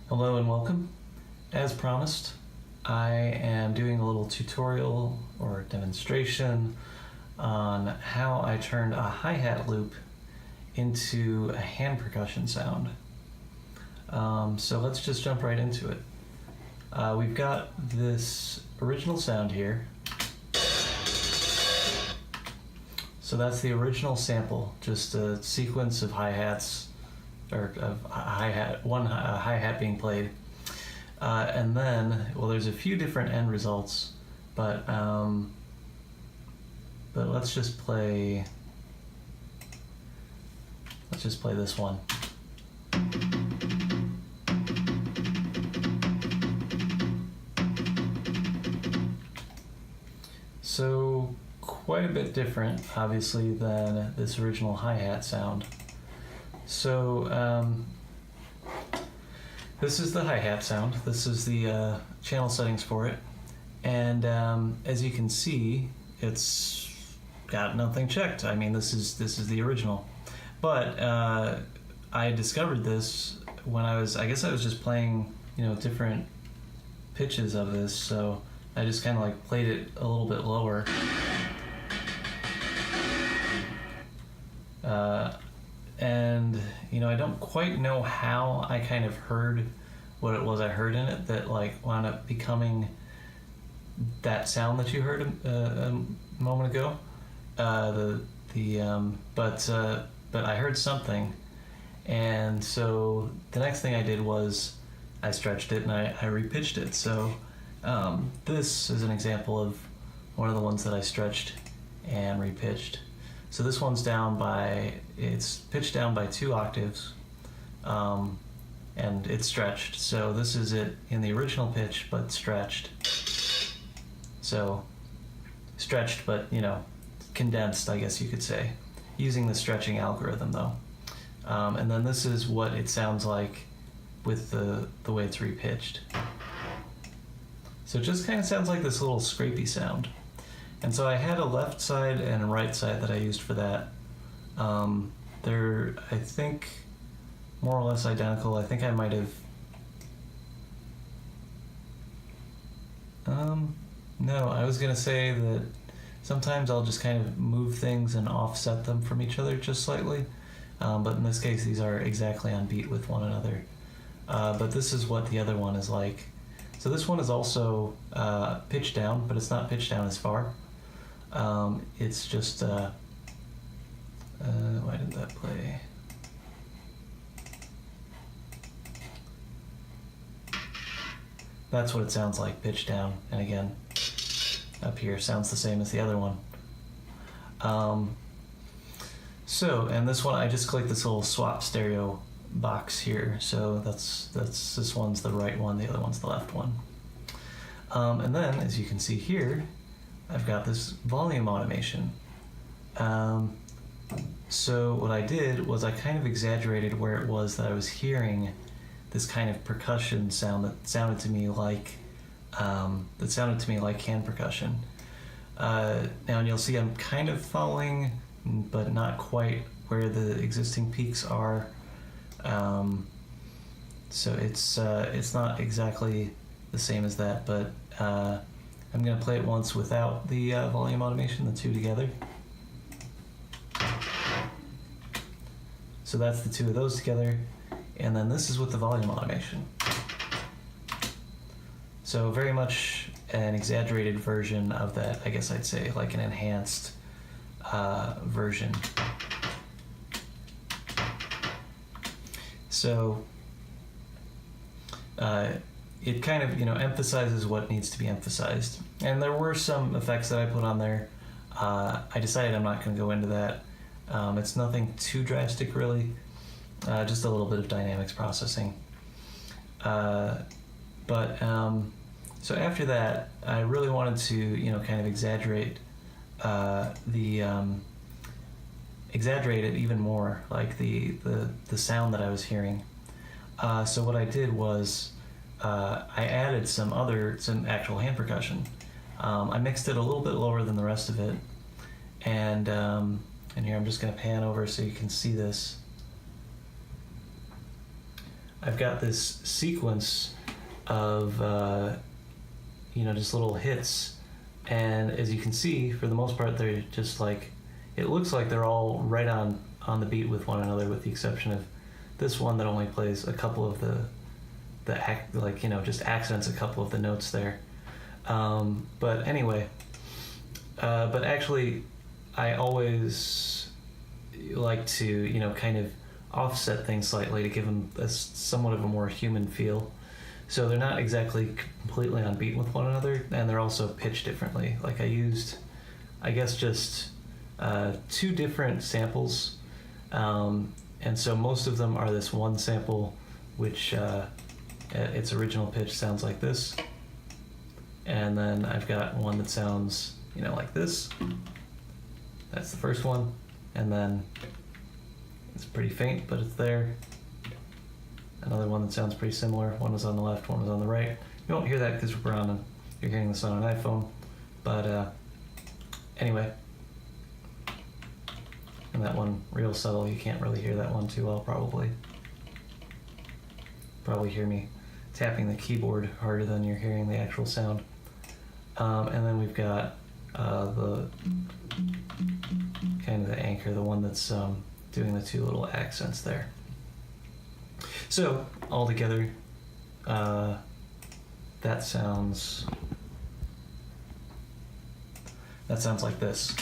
Hello and welcome. As promised, I am doing a little tutorial or demonstration on how I turned a hi-hat loop into a hand percussion sound. So let's just jump right into it. We've got this original sound here. So that's the original sample, just a sequence of hi-hats, or of one hi-hat being played. And then, well, there's a few different end results, but let's just play this one. So quite a bit different, obviously, than this original hi-hat sound. So this is the hi-hat sound. This is the channel settings for it, and as you can see, it's got nothing checked. I mean, this is the original, but I discovered this when I guess I was just playing, different pitches of this, so I just kind of like played it a little bit lower. And I don't quite know how I kind of heard what it was I heard in it that like wound up becoming that sound that you heard a moment ago. But I heard something, and so the next thing I did was I stretched it and I repitched it. So this is an example of one of the ones that I stretched and repitched. So this one's it's pitched down by 2 octaves, and it's stretched. So this is it in the original pitch, but stretched. So stretched, but condensed, I guess you could say, using the stretching algorithm though. And then this is what it sounds like with the way it's repitched. So it just kind of sounds like this little scrapey sound. And so I had a left side and a right side that I used for that. They're, I think, more or less identical. I think I might have... no, I was going to say that sometimes I'll just kind of move things and offset them from each other just slightly. But in this case, these are exactly on beat with one another. But this is what the other one is like. So this one is also pitched down, but it's not pitched down as far. It's just, why didn't that play? That's what it sounds like, pitched down. And again, up here sounds the same as the other one. And this one, I just clicked this little swap stereo box here. So this one's the right one, the other one's the left one. And then, as you can see here, I've got this volume automation. So what I did was I kind of exaggerated where it was that I was hearing this kind of percussion sound that sounded to me like hand percussion. Now, and you'll see I'm kind of following, but not quite where the existing peaks are. So it's not exactly the same as that, but I'm going to play it once without the volume automation, the 2 together. So that's the 2 of those together, and then this is with the volume automation. So very much an exaggerated version of that, I guess I'd say, like an enhanced version. So it kind of emphasizes what needs to be emphasized, and there were some effects that I put on there. I decided I'm not going to go into that. It's nothing too drastic really, just a little bit of dynamics processing. So after that, I really wanted to kind of exaggerate exaggerate it even more, like the sound that I was hearing. So what I did was I added some actual hand percussion. I mixed it a little bit lower than the rest of it, and here I'm just going to pan over so you can see this. I've got this sequence of just little hits, and as you can see, for the most part, they're just like, it looks like they're all right on the beat with one another, with the exception of this one that only plays a couple of just accents a couple of the notes there. But anyway, but actually, I always like to kind of offset things slightly to give them somewhat of a more human feel. So they're not exactly completely on beat with one another, and they're also pitched differently. Like I used, I guess, just 2 different samples, and so most of them are this one sample, which its original pitch sounds like this, and then I've got one that sounds like this. That's the first one, and then it's pretty faint, but it's there. Another one that sounds pretty similar. One was on the left, one was on the right. You won't hear that because you're hearing this on an iPhone, but anyway. And that one, real subtle, you can't really hear that one too well, probably. Probably hear me tapping the keyboard harder than you're hearing the actual sound. And then we've got the kind of the anchor, the one that's doing the 2 little accents there. So all together, that sounds like this.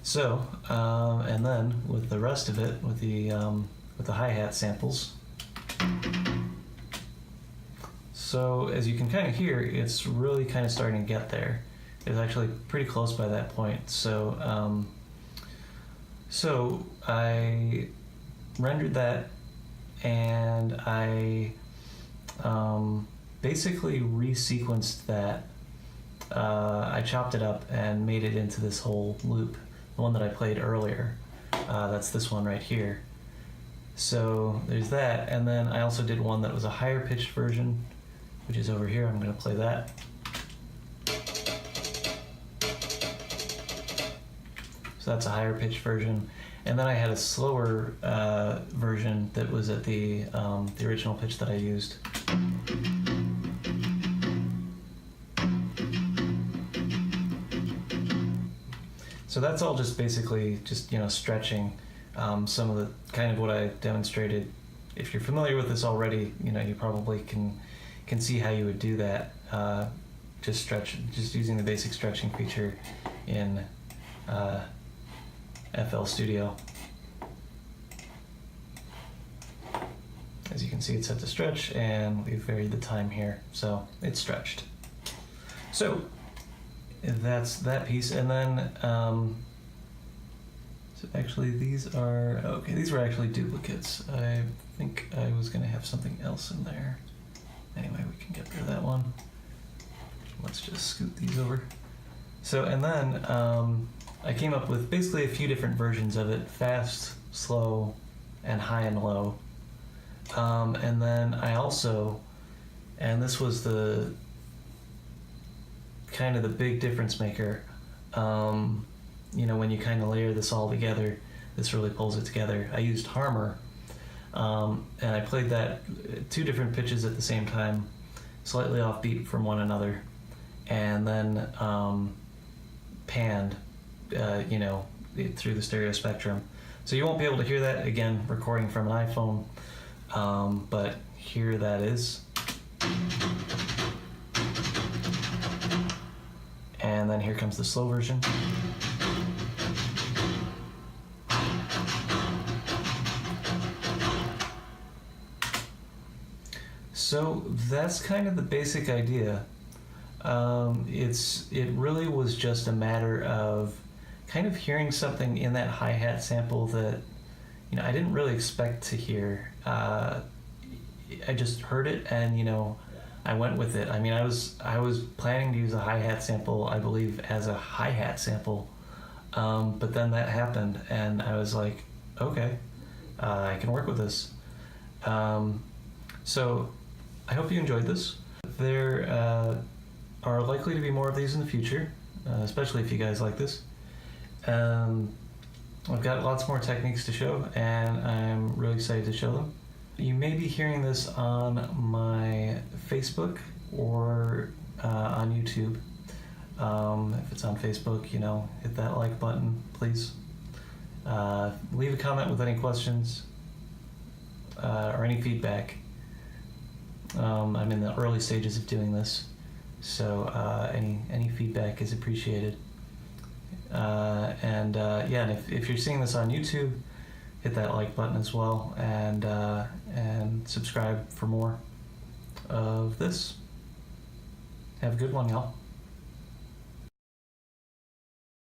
So, and then with the rest of it, with the hi-hat samples. So as you can kind of hear, it's really kind of starting to get there. It's actually pretty close by that point. So, so I rendered that, and I basically resequenced that. I chopped it up and made it into this whole loop, the one that I played earlier. That's this one right here. So there's that, and then I also did one that was a higher pitched version, which is over here. I'm going to play that. So that's a higher pitched version. And then I had a slower version that was at the original pitch that I used. So that's all just basically just stretching some of the kind of what I demonstrated. If you're familiar with this already, you probably can see how you would do that. Just using the basic stretching feature in FL Studio. As you can see, it's set to stretch, and we've varied the time here, so it's stretched. So that's that piece, and then so actually these were actually duplicates. I think I was going to have something else in there. Anyway, we can get rid of that one. Let's just scoot these over. So, and then I came up with basically a few different versions of it: fast, slow, and high and low. And then I also, and this was the kind of the big difference maker, when you kind of layer this all together, this really pulls it together. I used Harmor, and I played that 2 different pitches at the same time, slightly offbeat from one another, and then panned, through the stereo spectrum. So you won't be able to hear that, again, recording from an iPhone, but here that is. And then here comes the slow version. So that's kind of the basic idea. It really was just a matter of kind of hearing something in that hi-hat sample that I didn't really expect to hear. I just heard it, and I went with it. I mean, I was planning to use a hi-hat sample, I believe, as a hi-hat sample, but then that happened, and I was like, okay, I can work with this. So I hope you enjoyed this. There are likely to be more of these in the future, especially if you guys like this. I've got lots more techniques to show, and I'm really excited to show them. You may be hearing this on my Facebook or on YouTube. If it's on Facebook, hit that like button, please. Leave a comment with any questions or any feedback. I'm in the early stages of doing this, so any feedback is appreciated. And if you're seeing this on YouTube, hit that like button as well, and subscribe for more of this. Have a good one, y'all.